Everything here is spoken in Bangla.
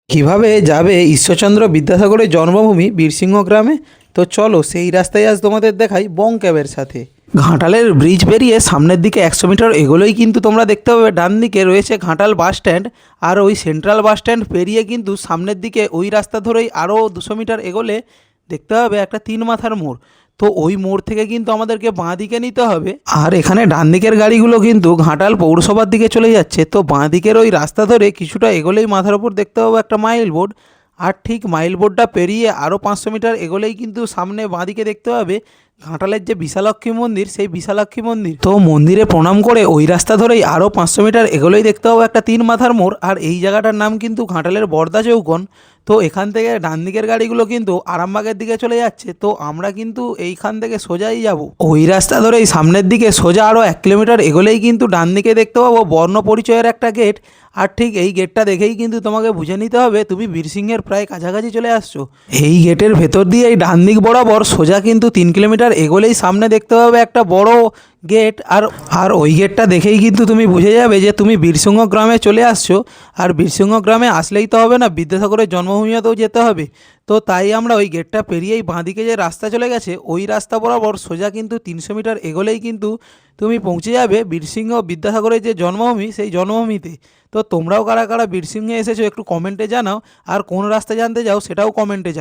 কিভাবে যাবে ঈশ্বরচন্দ্র বিদ্যাসাগরের জন্মভূমি বীরসিংহ গ্রামে? তো চলো সেই রাস্তায় আজ তোমাদের দেখাই বং ক্যাবের সাথে। ঘাটালের ব্রিজ পেরিয়ে সামনের দিকে 100 মিটার এগোলেই কিন্তু তোমরা দেখতে পাবে ডান দিকে রয়েছে ঘাটাল বাস স্ট্যান্ড। আর ওই সেন্ট্রাল বাস স্ট্যান্ড পেরিয়ে কিন্তু সামনের দিকে ওই রাস্তা ধরেই আরও 200 মিটার এগোলে দেখতে হবে একটা তিন মাথার মোড়। তো ওই মোড় থেকে কিন্তু আমাদেরকে বাঁ দিকে নিতে হবে। আর এখানে ডান দিকের গাড়িগুলো কিন্তু ঘাটাল পৌরসভার দিকে চলে যাচ্ছে। তো বাঁ দিকের ওই রাস্তা ধরে কিছুটা এগোলেই মাথার ওপর দেখতে পাবো একটা মাইল বোর্ড। আর ঠিক মাইল বোর্ডটা পেরিয়ে আরও 500 মিটার এগোলেই কিন্তু সামনে বাঁ দিকে দেখতে পাবে ঘাটালের যে বিশালক্ষী মন্দির, সেই বিশালক্ষী মন্দির। তো মন্দিরে প্রণাম করে ওই রাস্তা ধরেই আরও 500 মিটার এগোলেই দেখতে পাবো একটা তিন মাথার মোড়। আর এই জায়গাটার নাম কিন্তু ঘাটালের বর্দা চৌকন। তো এখান থেকে ডান দিকের গাড়িগুলো কিন্তু আরামবাগের দিকে চলে যাচ্ছে। তো আমরা কিন্তু এইখান থেকে সোজাই যাব ওই রাস্তা ধরেই সামনের দিকে সোজা আরও 1 কিলোমিটার এগোলেই কিন্তু ডান দিকে দেখতে পাবো বর্ণ পরিচয়ের একটা গেট। আর ঠিক এই গেটটা দেখেই কিন্তু তোমাকে বুঝে নিতে হবে তুমি বীরসিংহের প্রায় কাছাকাছি চলে আসছো। এই গেটের ভেতর দিয়ে এই ডান দিক বরাবর সোজা কিন্তু 3 কিলোমিটার এগোলেই সামনে দেখতে পাবে একটা বড় গেট। আর আর ওই গেটটা দেখেই কিন্তু তুমি বুঝে যাবে যে তুমি বীরসিংহ গ্রামে চলে আসছো। আর বীরসিংহ গ্রামে আসলেই তো হবে না, বিদ্যাসাগরের জন্মভূমিতেও যেতে হবে। তো তাই আমরা ওই গেটটা পেরিয়েই বাঁদিকে যে রাস্তা চলে গেছে ওই রাস্তা বরাবর সোজা কিন্তু 300 মিটার এগোলেই কিন্তু তুমি পৌঁছে যাবে বীরসিংহ বিদ্যাসাগরের যে জন্মভূমি সেই জন্মভূমিতে। তো তোমরাও কারা কারা বীরসিংহে এসেছো একটু কমেন্টে জানাও। আর কোন রাস্তা জানতে চাও সেটাও কমেন্টে জানাও।